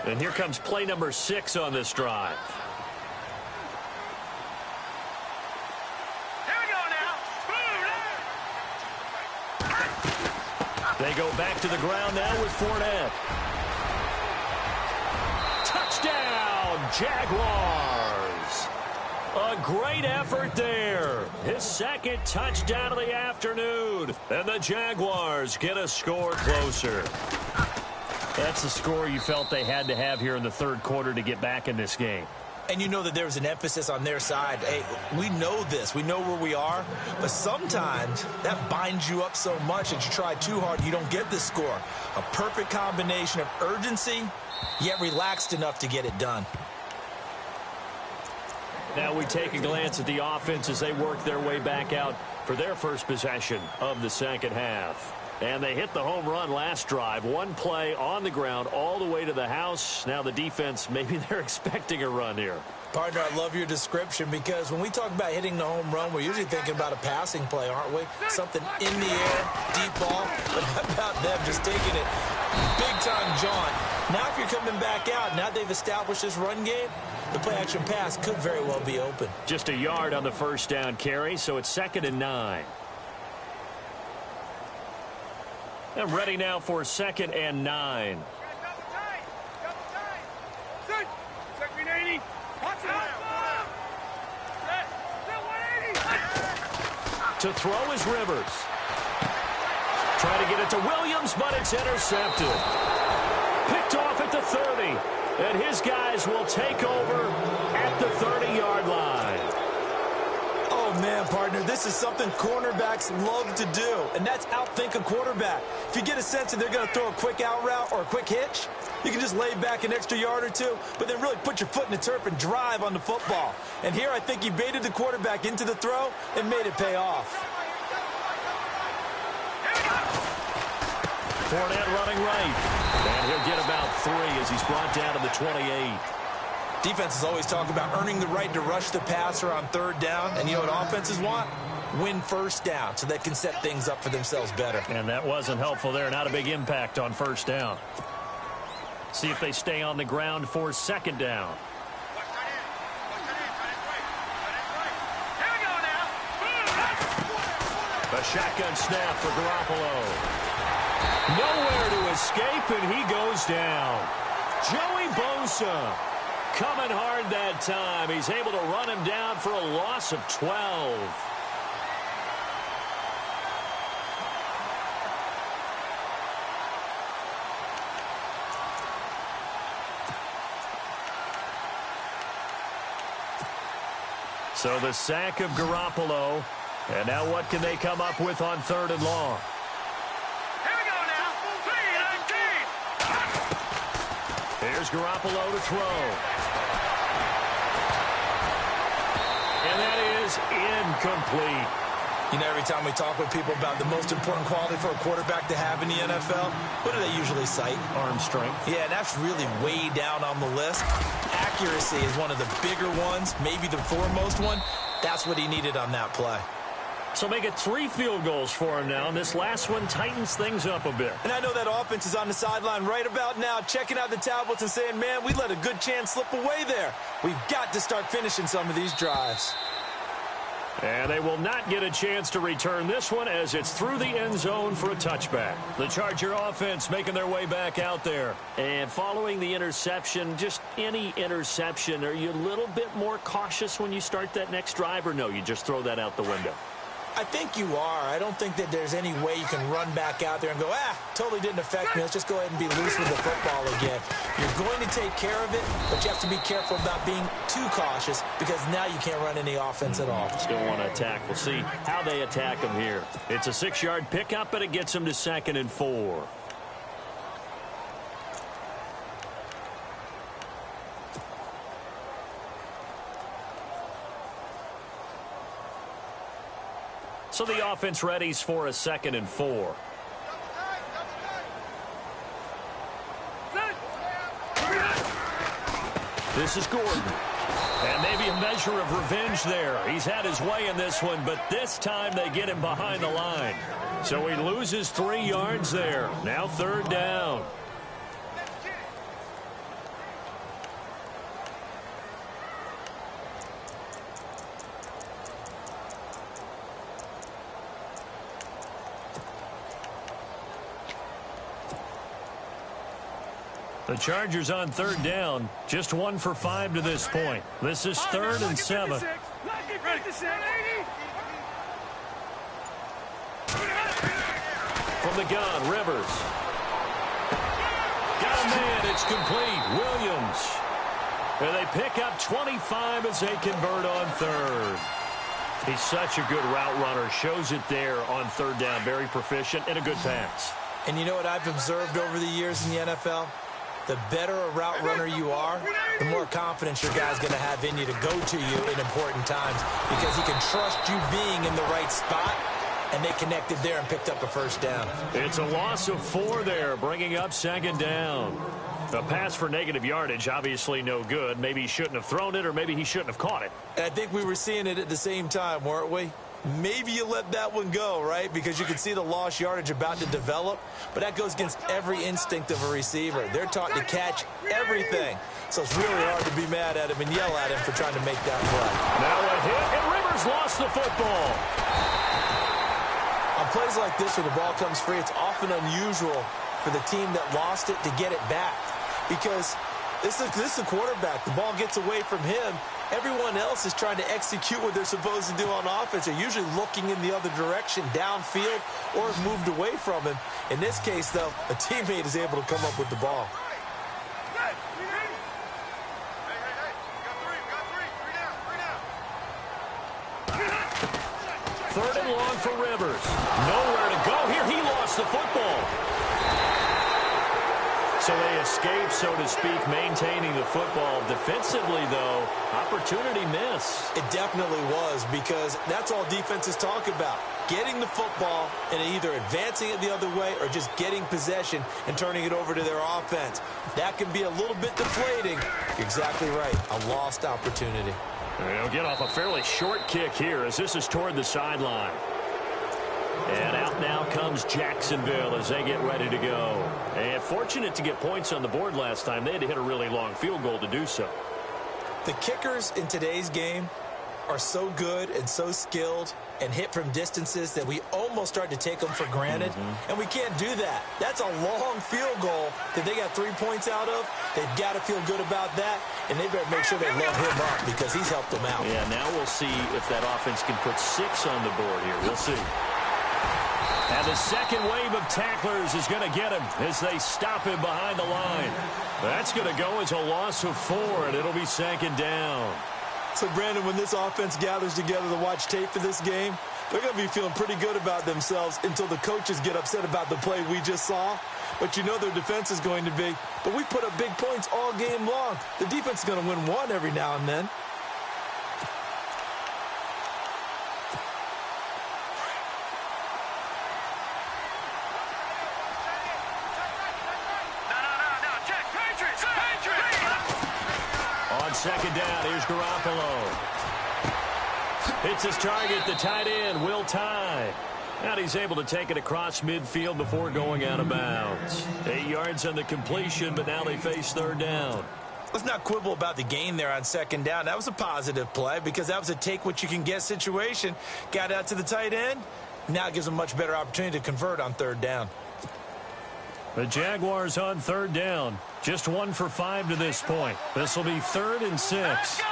And here comes play number 6 on this drive. They go back to the ground now with Fournette. Touchdown, Jaguars. A great effort there. His 2nd touchdown of the afternoon. And the Jaguars get a score closer. That's the score you felt they had to have here in the 3rd quarter to get back in this game. And you know that there was an emphasis on their side. Hey, we know this. We know where we are. But sometimes that binds you up so much that you try too hard, you don't get the score. A perfect combination of urgency, yet relaxed enough to get it done. Now we take a glance at the offense as they work their way back out for their first possession of the 2nd half. And they hit the home run last drive. One play on the ground all the way to the house. Now the defense, maybe they're expecting a run here. Partner, I love your description because when we talk about hitting the home run, we're usually thinking about a passing play, aren't we? Something in the air, deep ball. But how about them just taking it big-time jaunt? Now if you're coming back out, now they've established this run game, the play-action pass could very well be open. Just a yard on the 1st down carry, so it's 2nd and 9. And ready now for 2nd and 9. To throw is Rivers. Trying to get it to Williams, but it's intercepted. Picked off at the 30. And his guys will take over at the 30-yard line. Oh, man, partner, this is something cornerbacks love to do, and that's outthink a quarterback. If you get a sense that they're going to throw a quick out route or a quick hitch, you can just lay back an extra yard or two, but then really put your foot in the turf and drive on the football. And here I think he baited the quarterback into the throw and made it pay off. Fournette running right. And he'll get about 3 as he's brought down to the 28. Defenses always talk about earning the right to rush the passer on 3rd down. And you know what offenses want? Win 1st down so they can set things up for themselves better. And that wasn't helpful there. Not a big impact on 1st down. See if they stay on the ground for 2nd down. A shotgun snap for Garoppolo. Nowhere to escape, and he goes down. Joey Bosa coming hard that time. He's able to run him down for a loss of 12. So the sack of Garoppolo. And now what can they come up with on 3rd and long? Here we go now. 3-19. Here's Garoppolo to throw. And that is incomplete. You know, every time we talk with people about the most important quality for a quarterback to have in the NFL, what do they usually cite? Arm strength. Yeah, and that's really way down on the list. Accuracy is one of the bigger ones, maybe the foremost one. That's what he needed on that play. So make it 3 field goals for him now, and this last one tightens things up a bit. And I know that offense is on the sideline right about now, checking out the tablets and saying, man, we let a good chance slip away there. We've got to start finishing some of these drives. And they will not get a chance to return this one as it's through the end zone for a touchback. The Charger offense making their way back out there. And following the interception, just any interception, are you a little bit more cautious when you start that next drive, or no, you just throw that out the window? I think you are. I don't think that there's any way you can run back out there and go, totally didn't affect me. Let's just go ahead and be loose with the football again. You're going to take care of it, but you have to be careful about being too cautious because now you can't run any offense at all. Still want to attack. We'll see how they attack him here. It's a 6-yard pickup, but it gets him to 2nd and 4. So the offense readies for a 2nd and 4. This is Gordon. And maybe a measure of revenge there. He's had his way in this one, but this time they get him behind the line. So he loses 3 yards there. Now 3rd down. The Chargers on 3rd down, just 1 for 5 to this point. This is 3rd and 7. From the gun, Rivers. Got a man, it's complete. Williams. And they pick up 25 as they convert on 3rd. He's such a good route runner. Shows it there on 3rd down. Very proficient and a good pass. And you know what I've observed over the years in the NFL? The better a route runner you are, the more confidence your guy's going to have in you to go to you in important times because he can trust you being in the right spot, and they connected there and picked up a 1st down. It's a loss of 4 there, bringing up 2nd down. A pass for negative yardage, obviously no good. Maybe he shouldn't have thrown it, or maybe he shouldn't have caught it. And I think we were seeing it at the same time, weren't we? Maybe you let that one go, right? Because you can see the lost yardage about to develop. But that goes against every instinct of a receiver. They're taught to catch everything. So it's really hard to be mad at him and yell at him for trying to make that play. Now a hit, and Rivers lost the football. On plays like this where the ball comes free, it's often unusual for the team that lost it to get it back. Because this is a quarterback. The ball gets away from him. Everyone else is trying to execute what they're supposed to do on offense. They're usually looking in the other direction, downfield, or have moved away from him. In this case, though, a teammate is able to come up with the ball. Third and long for Rivers. Nowhere to go here. He lost the football. So they escape, so to speak, maintaining the football. Defensively, though, opportunity miss. It definitely was, because that's all defenses talk about. Getting the football and either advancing it the other way or just getting possession and turning it over to their offense. That can be a little bit deflating. You're exactly right. A lost opportunity. They'll get off a fairly short kick here as this is toward the sideline. And out now comes Jacksonville as they get ready to go. And fortunate to get points on the board last time. They had to hit a really long field goal to do so. The kickers in today's game are so good and so skilled and hit from distances that we almost start to take them for granted. And we can't do that. That's a long field goal that they got 3 points out of. They've got to feel good about that, and they better make sure they love him up because he's helped them out. Yeah, now we'll see if that offense can put 6 on the board here. We'll see. And the second wave of tacklers is going to get him as they stop him behind the line. That's going to go as a loss of 4, and it'll be 2nd down. So, Brandon, when this offense gathers together to watch tape for this game, they're going to be feeling pretty good about themselves until the coaches get upset about the play we just saw. But you know their defense is going to be. But we put up big points all game long. The defense is going to win one every now and then. second down. Here's Garoppolo. Hits his target, the tight end, Will Tye. And he's able to take it across midfield before going out of bounds. 8 yards on the completion, but now they face third down. Let's not quibble about the gain there on second down. That was a positive play because that was a take-what-you-can-get situation. Got out to the tight end. Now it gives them a much better opportunity to convert on third down. The Jaguars on third down. Just 1 for 5 to this point. This will be 3rd and 6. Let's go.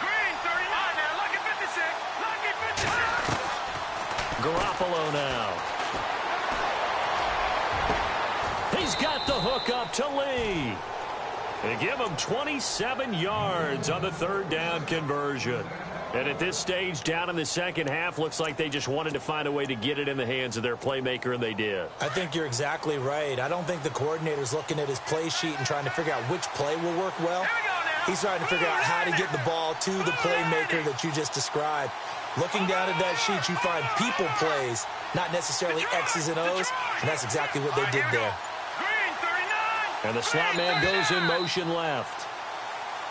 Green 39 now. Lucky 56. Lucky 56. Garoppolo now. He's got the hook up to Lee. They give him 27 yards on the third down conversion. And at this stage, down in the second half, looks like they just wanted to find a way to get it in the hands of their playmaker, and they did. I think you're exactly right. I don't think the coordinator's looking at his play sheet and trying to figure out which play will work well. He's trying to figure out how to get the ball to the playmaker that you just described. Looking down at that sheet, you find people plays, not necessarily X's and O's, and that's exactly what they did there. And the slot man goes in motion left.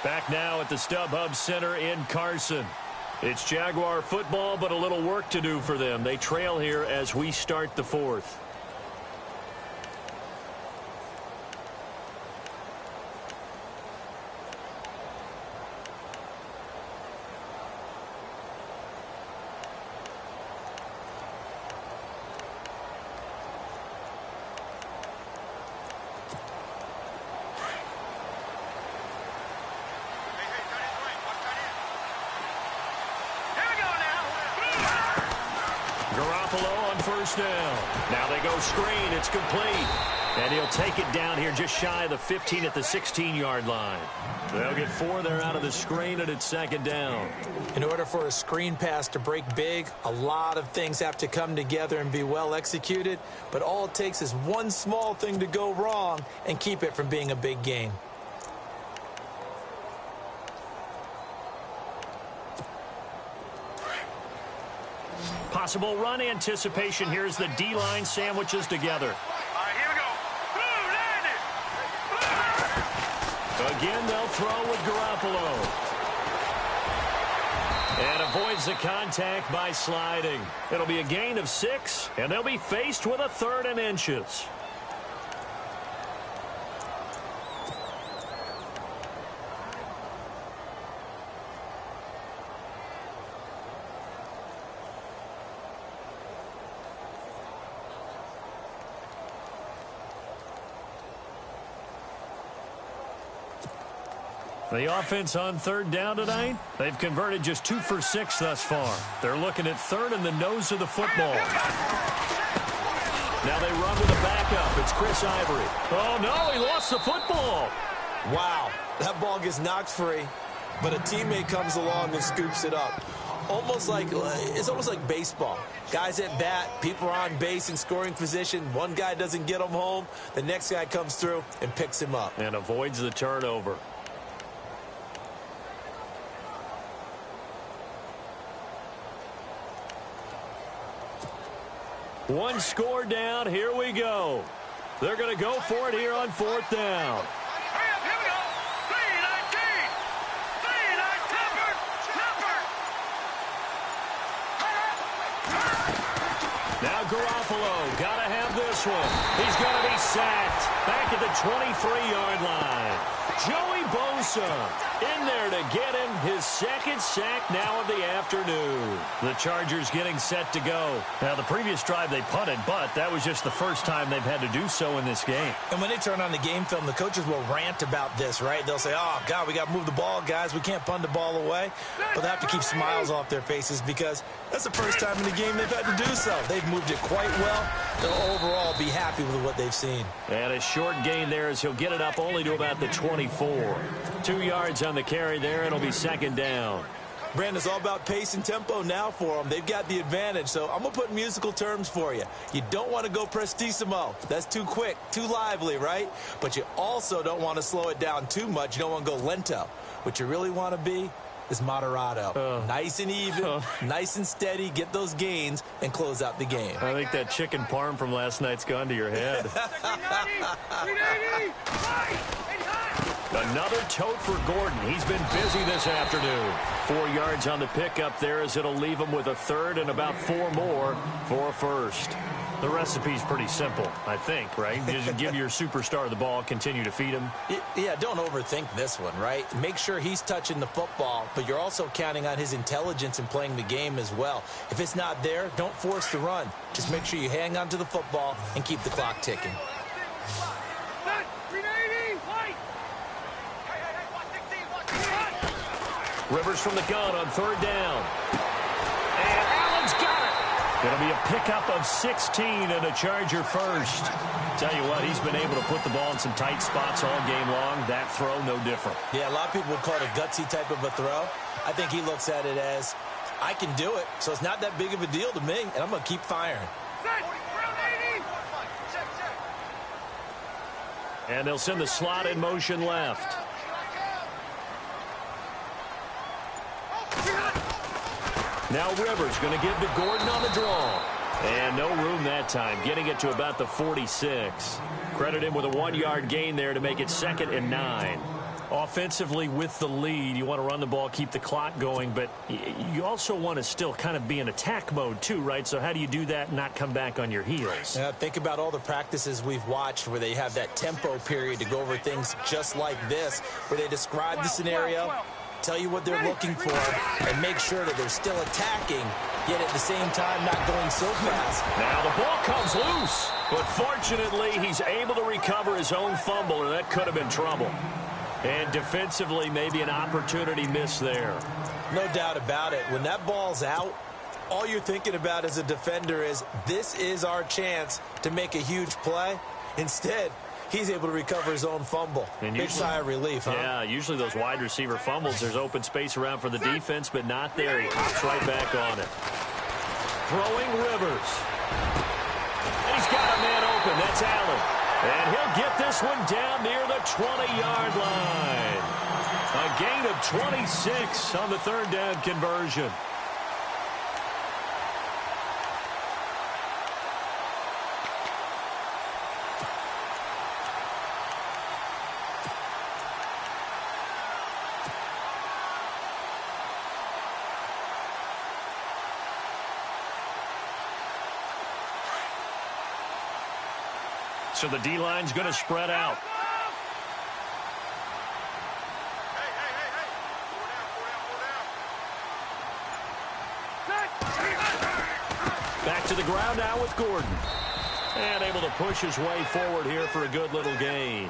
Back now at the StubHub Center in Carson. It's Jaguar football, but a little work to do for them. They trail here as we start the 4th. Down. Now they go screen. It's complete. And he'll take it down here just shy of the 15 at the 16-yard line. They'll get 4 there out of the screen, and it's second down. In order for a screen pass to break big, a lot of things have to come together and be well executed. But all it takes is one small thing to go wrong and keep it from being a big gain. Possible run anticipation. Here's the D-line sandwiches together. All right, here we go. Blue, landed. Again, they'll throw with Garoppolo. And avoids the contact by sliding. It'll be a gain of 6, and they'll be faced with a 3rd and inches. The offense on third down tonight, they've converted just 2 for 6 thus far. They're looking at 3rd in the nose of the football. Now they run with a backup. It's Chris Ivory. Oh, no, he lost the football. Wow, that ball gets knocked free, but a teammate comes along and scoops it up. It's almost like baseball. Guys at bat, people are on base in scoring position. One guy doesn't get him home. The next guy comes through and picks him up. And avoids the turnover. One score down. Here we go. They're going to go for it here on 4th down. Hurry up, here we go. 3-19. 3-19. Now Garoppolo. Got to have this one. He's going to be sacked. Back at the 23-yard line. Joey Bosa in there to get him his 2nd sack now of the afternoon. The Chargers getting set to go. Now, the previous drive they punted, but that was just the first time they've had to do so in this game. And when they turn on the game film, the coaches will rant about this, right? They'll say, oh, God, we got to move the ball, guys. We can't punt the ball away. But they have to keep smiles off their faces because that's the first time in the game they've had to do so. They've moved it quite well. They'll overall be happy with what they've seen. And a short gain there as he'll get it up only to about the 24. 2 yards on the carry there. It'll be second down. Brandon, it's all about pace and tempo now for them. They've got the advantage, so I'm going to put musical terms for you. You don't want to go prestissimo. That's too quick, too lively, right? But you also don't want to slow it down too much. You don't want to go lento. What you really want to be is moderato. Nice and even, nice and steady, get those gains, and close out the game. I think that chicken parm from last night's gone to your head. Another tote for Gordon. He's been busy this afternoon. 4 yards on the pickup there as it'll leave him with a third and about 4 more for a first. The recipe's pretty simple, I think, right? Just give your superstar the ball, continue to feed him. Yeah, don't overthink this one, right? Make sure he's touching the football, but you're also counting on his intelligence in playing the game as well. If it's not there, don't force the run. Just make sure you hang on to the football and keep the clock ticking. Rivers from the gun on third down. And Allen's got it. It'll be a pickup of 16 and a Charger first. Tell you what, he's been able to put the ball in some tight spots all game long. That throw, no different. Yeah, a lot of people would call it a gutsy type of a throw. I think he looks at it as, I can do it, so it's not that big of a deal to me, and I'm going to keep firing. And they'll send the slot in motion left. Now Rivers going to give to Gordon on the draw. And no room that time, getting it to about the 46. Credit him with a 1-yard gain there to make it 2nd and 9. Offensively with the lead, you want to run the ball, keep the clock going, but you also want to still kind of be in attack mode too, right? So how do you do that and not come back on your heels? Yeah, think about all the practices we've watched where they have that tempo period to go over things just like this, where they describe the scenario, tell you what they're looking for, and make sure that they're still attacking, yet at the same time not going so fast. Now the ball comes loose, but fortunately he's able to recover his own fumble, or that could have been trouble. And defensively, maybe an opportunity missed there. No doubt about it. When that ball's out, all you're thinking about as a defender is, this is our chance to make a huge play. Instead, he's able to recover his own fumble. And big sigh of relief, huh? Yeah, usually those wide receiver fumbles, there's open space around for the defense, but not there. He hops right back on it. Throwing Rivers. And he's got a man open. That's Allen. And he'll get this one down near the 20-yard line. A gain of 26 on the third down conversion. So the D-line's going to spread out. Back to the ground now with Gordon. And able to push his way forward here for a good little gain.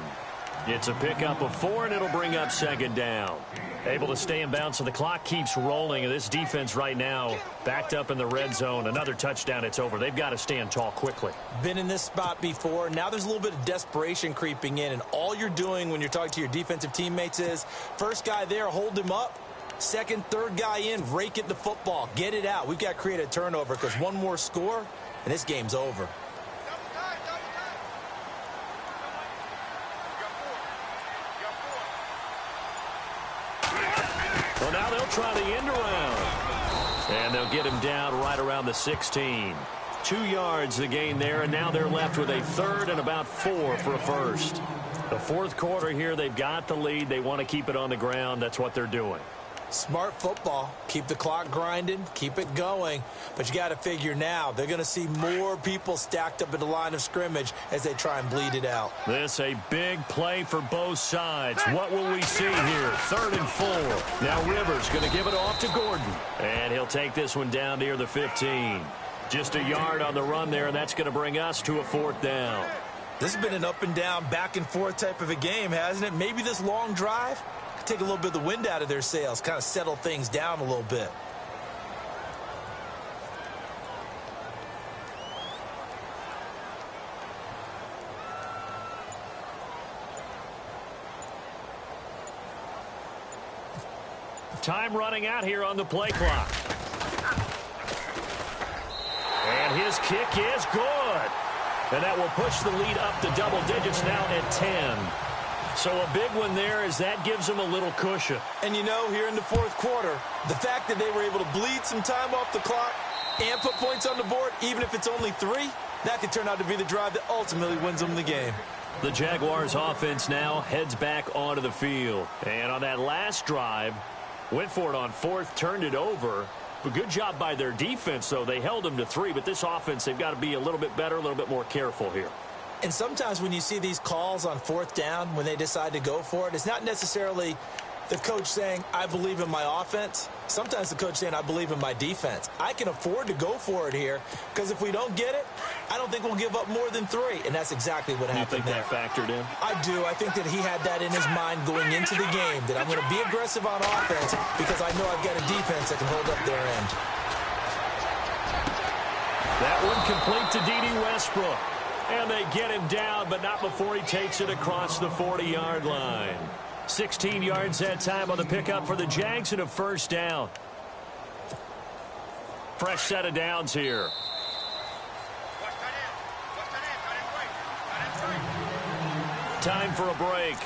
It's a pickup of 4, and it'll bring up 2nd down. Able to stay in bounds, so the clock keeps rolling. And this defense right now backed up in the red zone. Another touchdown, it's over. They've got to stand tall quickly. Been in this spot before. Now there's a little bit of desperation creeping in. And all you're doing when you're talking to your defensive teammates is, first guy there, hold him up. Second, third guy in, rake at the football. Get it out. We've got to create a turnover because one more score, and this game's over. Well, now they'll try the end around. And they'll get him down right around the 16. 2 yards the gain there, and now they're left with a third and about 4 for a first. The fourth quarter here, they've got the lead. They want to keep it on the ground. That's what they're doing. Smart football. Keep the clock grinding. Keep it going. But you got to figure now, they're going to see more people stacked up at the line of scrimmage as they try and bleed it out. This a big play for both sides. What will we see here? 3rd and 4. Now Rivers going to give it off to Gordon. And he'll take this one down near the 15. Just a yard on the run there, and that's going to bring us to a 4th down. This has been an up and down, back and forth type of a game, hasn't it? Maybe this long drive could take a little bit of the wind out of their sails, kind of settle things down a little bit. Time running out here on the play clock. And his kick is good. And that will push the lead up to double digits now at 10. So a big one there as that gives them a little cushion. And you know, here in the fourth quarter, the fact that they were able to bleed some time off the clock and put points on the board, even if it's only 3, that could turn out to be the drive that ultimately wins them the game. The Jaguars offense now heads back onto the field. And on that last drive, went for it on fourth, turned it over. But good job by their defense, though. They held them to 3, but this offense, they've got to be a little bit better, a little bit more careful here. And sometimes when you see these calls on fourth down, when they decide to go for it, it's not necessarily the coach saying, I believe in my offense. Sometimes the coach saying, I believe in my defense. I can afford to go for it here because if we don't get it, I don't think we'll give up more than 3. And that's exactly what happened there. You think that factored in? I do. I think that he had that in his mind going into the game, that I'm going to be aggressive on offense because I know I've got a defense that can hold up their end. That one complete to Dede Westbrook. And they get him down, but not before he takes it across the 40-yard line. 16 yards that time on the pickup for the Jags and a first down. Fresh set of downs here. Time for a break.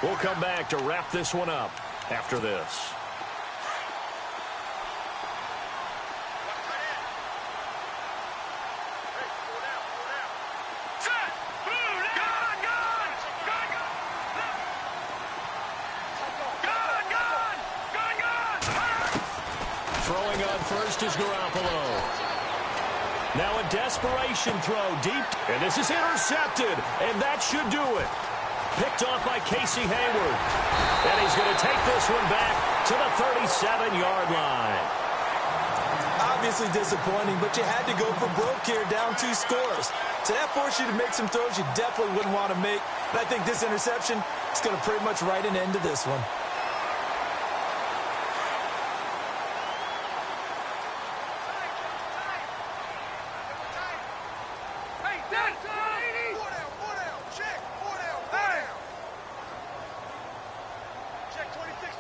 We'll come back to wrap this one up after this. Throwing on first is Garoppolo. Now a desperation throw deep, and this is intercepted, and that should do it. Picked off by Casey Hayward. And he's going to take this one back to the 37-yard line. Obviously disappointing, but you had to go for broke here, down 2 scores. So that forced you to make some throws you definitely wouldn't want to make. And I think this interception is going to pretty much write an end to this one.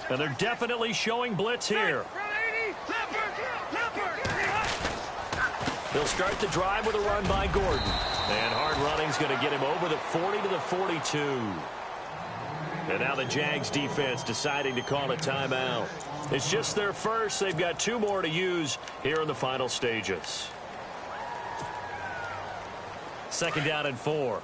And they're definitely showing blitz here. They'll start the drive with a run by Gordon. And hard running's going to get him over the 40 to the 42. And now the Jags defense deciding to call a timeout. It's just their first. They've got 2 more to use here in the final stages. 2nd down and 4.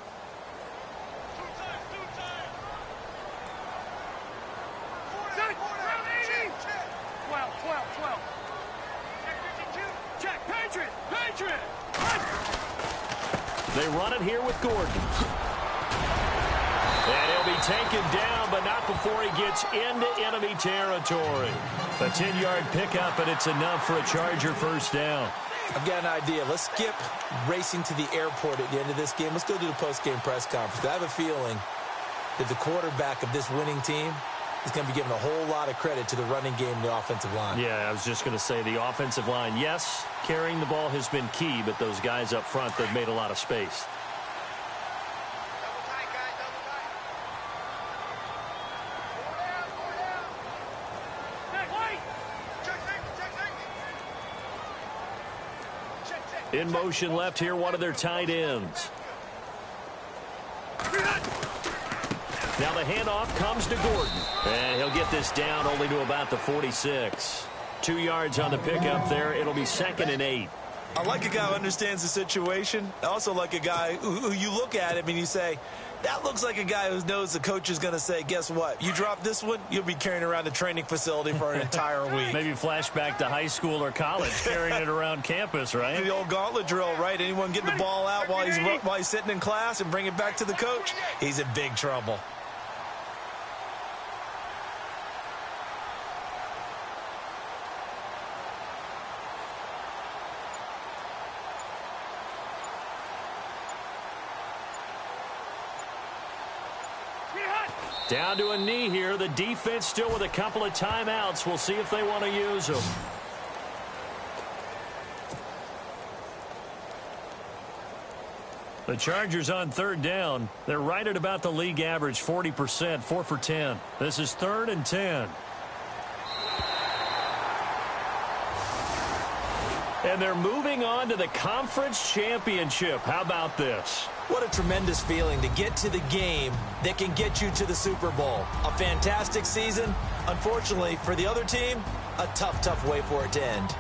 They run it here with Gordon. And he'll be taken down, but not before he gets into enemy territory. A 10-yard pickup, and it's enough for a Charger first down. I've got an idea. Let's skip racing to the airport at the end of this game. Let's go do the post-game press conference. I have a feeling that the quarterback of this winning team is going to be given a whole lot of credit to the running game and the offensive line. Yeah, I was just going to say the offensive line, yes, carrying the ball has been key, but those guys up front, they've made a lot of space. In motion left here, one of their tight ends. Now the handoff comes to Gordon. And he'll get this down only to about the 46. 2 yards on the pickup there. It'll be 2nd and 8. I like a guy who understands the situation. I also like a guy who you look at him and you say, that looks like a guy who knows the coach is going to say, guess what? You drop this one, you'll be carrying around the training facility for an entire week. Maybe flashback to high school or college, carrying it around campus, right? The old gauntlet drill, right? Anyone get the ball out while he's sitting in class and bring it back to the coach? He's in big trouble. Down to a knee here. The defense still with a couple of timeouts. We'll see if they want to use them. The Chargers on 3rd down. They're right at about the league average, 40%, 4 for 10. This is 3rd and 10. And they're moving on to the conference championship. How about this? What a tremendous feeling to get to the game that can get you to the Super Bowl. A fantastic season. Unfortunately, for the other team, a tough way for it to end.